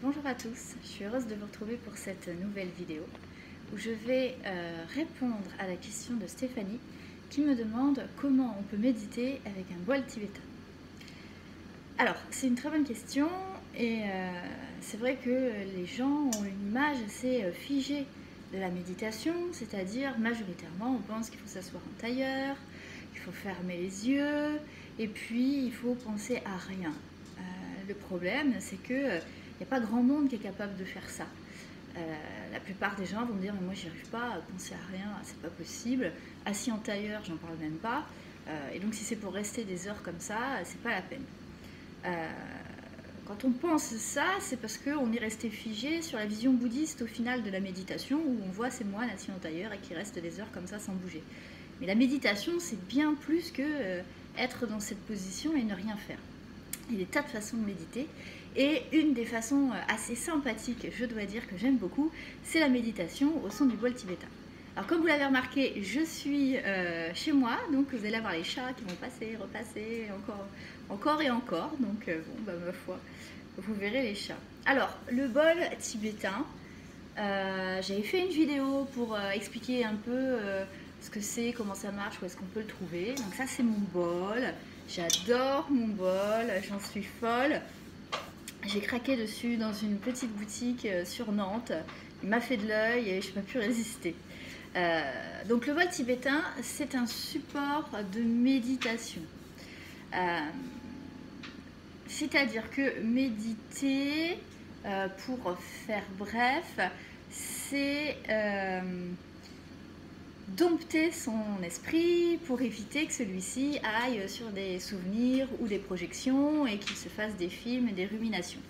Bonjour à tous, je suis heureuse de vous retrouver pour cette nouvelle vidéo où je vais répondre à la question de Stéphanie qui me demande comment on peut méditer avec un bol tibétain. Alors, c'est une très bonne question et c'est vrai que les gens ont une image assez figée de la méditation, c'est-à-dire majoritairement on pense qu'il faut s'asseoir en tailleur, qu'il faut fermer les yeux et puis il faut penser à rien. Le problème, c'est que il n'y a pas grand monde qui est capable de faire ça. La plupart des gens vont me dire mais moi j'y arrive pas, à penser à rien, c'est pas possible. Assis en tailleur, j'en parle même pas. Et donc si c'est pour rester des heures comme ça, c'est pas la peine. Quand on pense ça, c'est parce qu'on est resté figé sur la vision bouddhiste au final de la méditation, où on voit ces moines assis en tailleur et qui restent des heures comme ça sans bouger. Mais la méditation, c'est bien plus que être dans cette position et ne rien faire. Il y a des tas de façons de méditer. Et une des façons assez sympathiques, je dois dire, que j'aime beaucoup, c'est la méditation au son du bol tibétain. Alors comme vous l'avez remarqué, je suis chez moi, donc vous allez avoir les chats qui vont passer, repasser, encore et encore. Donc ma foi, vous verrez les chats. Alors, le bol tibétain, j'avais fait une vidéo pour expliquer un peu ce que c'est, comment ça marche, où est-ce qu'on peut le trouver. Donc ça, c'est mon bol. J'adore mon bol, j'en suis folle. J'ai craqué dessus dans une petite boutique sur Nantes. Il m'a fait de l'œil et je n'ai pas pu résister. Donc le bol tibétain, c'est un support de méditation. C'est-à-dire que méditer, pour faire bref, c'est dompter son esprit pour éviter que celui-ci aille sur des souvenirs ou des projections et qu'il se fasse des films et des ruminations.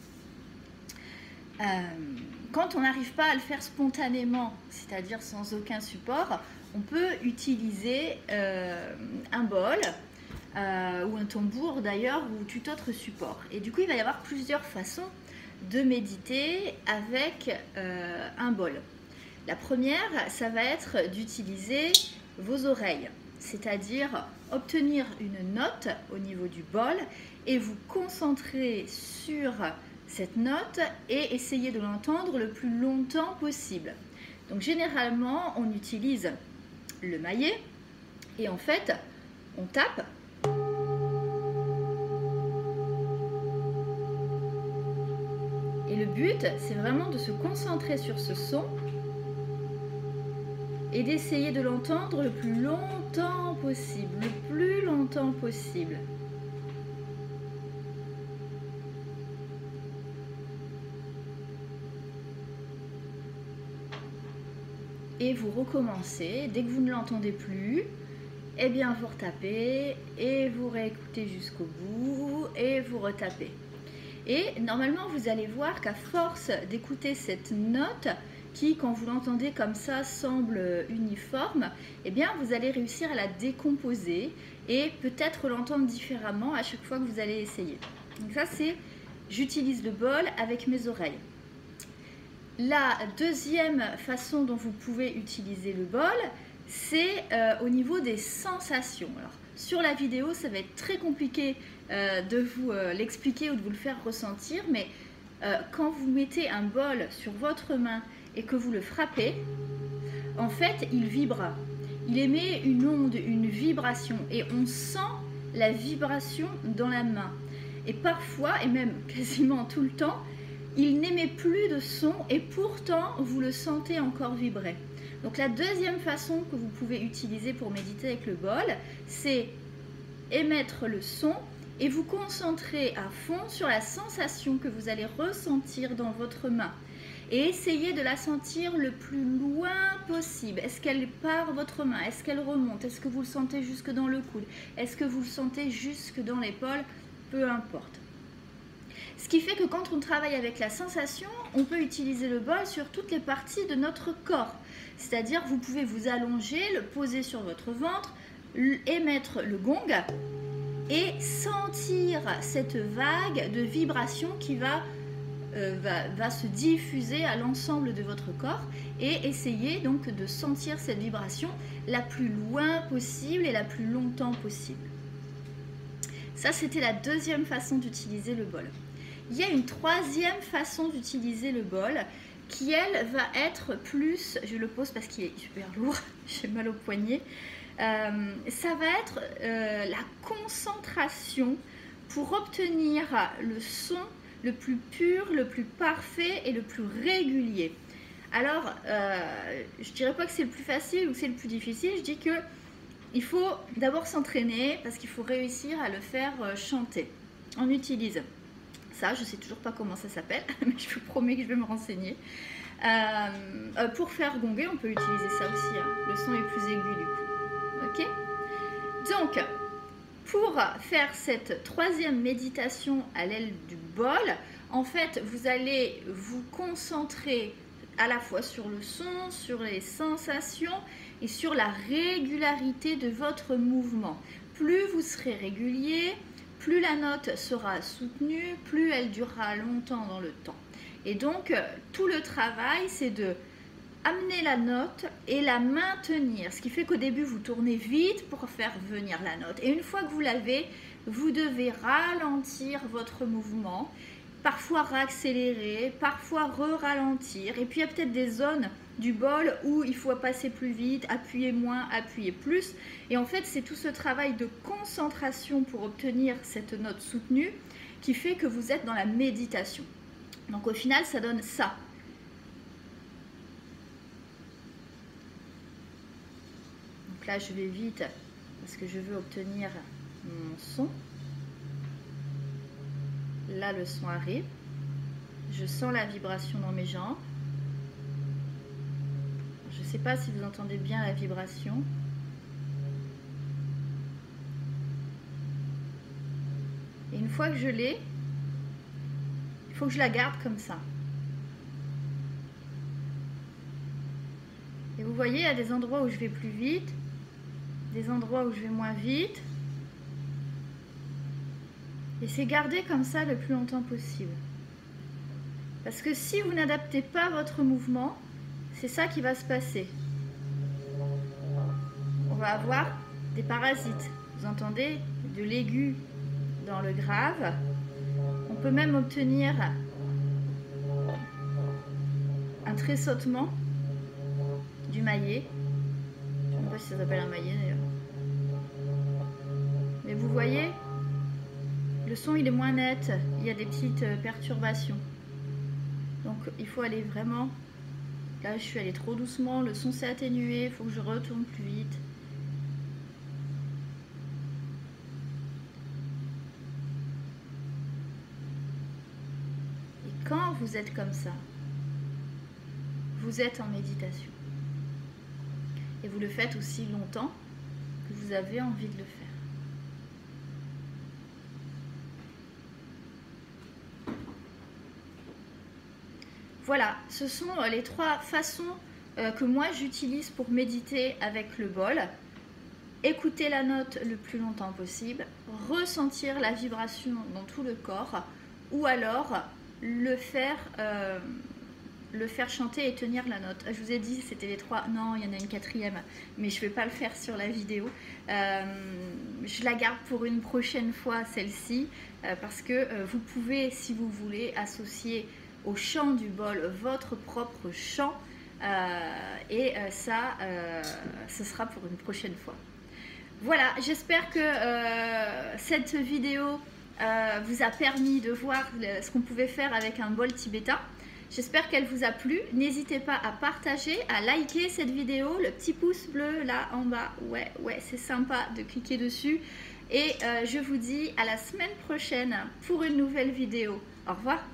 Quand on n'arrive pas à le faire spontanément, c'est-à-dire sans aucun support, on peut utiliser un bol ou un tambour d'ailleurs ou tout autre support. Et du coup, il va y avoir plusieurs façons de méditer avec un bol. La première, ça va être d'utiliser vos oreilles, c'est-à-dire obtenir une note au niveau du bol et vous concentrer sur cette note et essayer de l'entendre le plus longtemps possible. Donc généralement, on utilise le maillet et en fait, on tape. Et le but, c'est vraiment de se concentrer sur ce son et d'essayer de l'entendre le plus longtemps possible, le plus longtemps possible. Et vous recommencez, dès que vous ne l'entendez plus, eh bien vous retapez et vous réécoutez jusqu'au bout et vous retapez. Et normalement vous allez voir qu'à force d'écouter cette note, qui, quand vous l'entendez comme ça, semble uniforme, eh bien, vous allez réussir à la décomposer et peut-être l'entendre différemment à chaque fois que vous allez essayer. Donc ça, c'est j'utilise le bol avec mes oreilles. La deuxième façon dont vous pouvez utiliser le bol, c'est au niveau des sensations. Alors, sur la vidéo, ça va être très compliqué de vous l'expliquer ou de vous le faire ressentir, mais quand vous mettez un bol sur votre main et que vous le frappez, en fait, il vibre. Il émet une onde, une vibration, et on sent la vibration dans la main. Et parfois, et même quasiment tout le temps, il n'émet plus de son, et pourtant, vous le sentez encore vibrer. Donc la deuxième façon que vous pouvez utiliser pour méditer avec le bol, c'est émettre le son et vous concentrer à fond sur la sensation que vous allez ressentir dans votre main. Et essayez de la sentir le plus loin possible. Est-ce qu'elle part votre main? Est-ce qu'elle remonte? Est-ce que vous le sentez jusque dans le coude? Est-ce que vous le sentez jusque dans l'épaule? Peu importe. Ce qui fait que quand on travaille avec la sensation, on peut utiliser le bol sur toutes les parties de notre corps. C'est-à-dire vous pouvez vous allonger, le poser sur votre ventre, émettre le gong et sentir cette vague de vibration qui va se diffuser à l'ensemble de votre corps et essayer donc de sentir cette vibration la plus loin possible et la plus longtemps possible. Ça, c'était la deuxième façon d'utiliser le bol. Il y a une troisième façon d'utiliser le bol qui, elle, va être plus... Je le pose parce qu'il est super lourd, j'ai mal au poignet. Ça va être la concentration pour obtenir le son le plus pur, le plus parfait et le plus régulier. Alors, je ne dirais pas que c'est le plus facile ou que c'est le plus difficile, je dis que il faut d'abord s'entraîner parce qu'il faut réussir à le faire chanter. On utilise ça, je ne sais toujours pas comment ça s'appelle, mais je vous promets que je vais me renseigner. Pour faire gonger, on peut utiliser ça aussi, hein. Le son est plus aigu du coup. Ok ? Donc, pour faire cette troisième méditation à l'aide du bol, en fait, vous allez vous concentrer à la fois sur le son, sur les sensations et sur la régularité de votre mouvement. Plus vous serez régulier, plus la note sera soutenue, plus elle durera longtemps dans le temps. Et donc, tout le travail, c'est de amener la note et la maintenir. Ce qui fait qu'au début, vous tournez vite pour faire venir la note. Et une fois que vous l'avez, vous devez ralentir votre mouvement, parfois réaccélérer, parfois re-ralentir. Et puis, il y a peut-être des zones du bol où il faut passer plus vite, appuyer moins, appuyer plus. Et en fait, c'est tout ce travail de concentration pour obtenir cette note soutenue qui fait que vous êtes dans la méditation. Donc, au final, ça donne ça. Donc là, je vais vite parce que je veux obtenir mon son. Là, le son arrive. Je sens la vibration dans mes jambes. Je ne sais pas si vous entendez bien la vibration. Et une fois que je l'ai, il faut que je la garde comme ça. Et vous voyez, il y a des endroits où je vais plus vite, des endroits où je vais moins vite. Et c'est garder comme ça le plus longtemps possible. Parce que si vous n'adaptez pas votre mouvement, c'est ça qui va se passer. On va avoir des parasites. Vous entendez de l'aigu dans le grave. On peut même obtenir un tressautement du maillet. Je ne sais pas si ça s'appelle un maillet d'ailleurs. Mais vous voyez, le son il est moins net, il y a des petites perturbations. Donc il faut aller vraiment... Là je suis allée trop doucement, le son s'est atténué, il faut que je retourne plus vite. Et quand vous êtes comme ça, vous êtes en méditation. Et vous le faites aussi longtemps que vous avez envie de le faire. Voilà, ce sont les trois façons que moi j'utilise pour méditer avec le bol. Écouter la note le plus longtemps possible, ressentir la vibration dans tout le corps, ou alors le faire chanter et tenir la note. Je vous ai dit c'était les trois, non il y en a une quatrième, mais je ne vais pas le faire sur la vidéo. Je la garde pour une prochaine fois celle-ci, parce que vous pouvez, si vous voulez, associer au chant du bol votre propre chant, et ça ce sera pour une prochaine fois. Voilà, j'espère que cette vidéo vous a permis de voir ce qu'on pouvait faire avec un bol tibétain. J'espère qu'elle vous a plu. N'hésitez pas à partager, à liker cette vidéo, le petit pouce bleu là en bas. Ouais, c'est sympa de cliquer dessus. Et je vous dis à la semaine prochaine pour une nouvelle vidéo. Au revoir.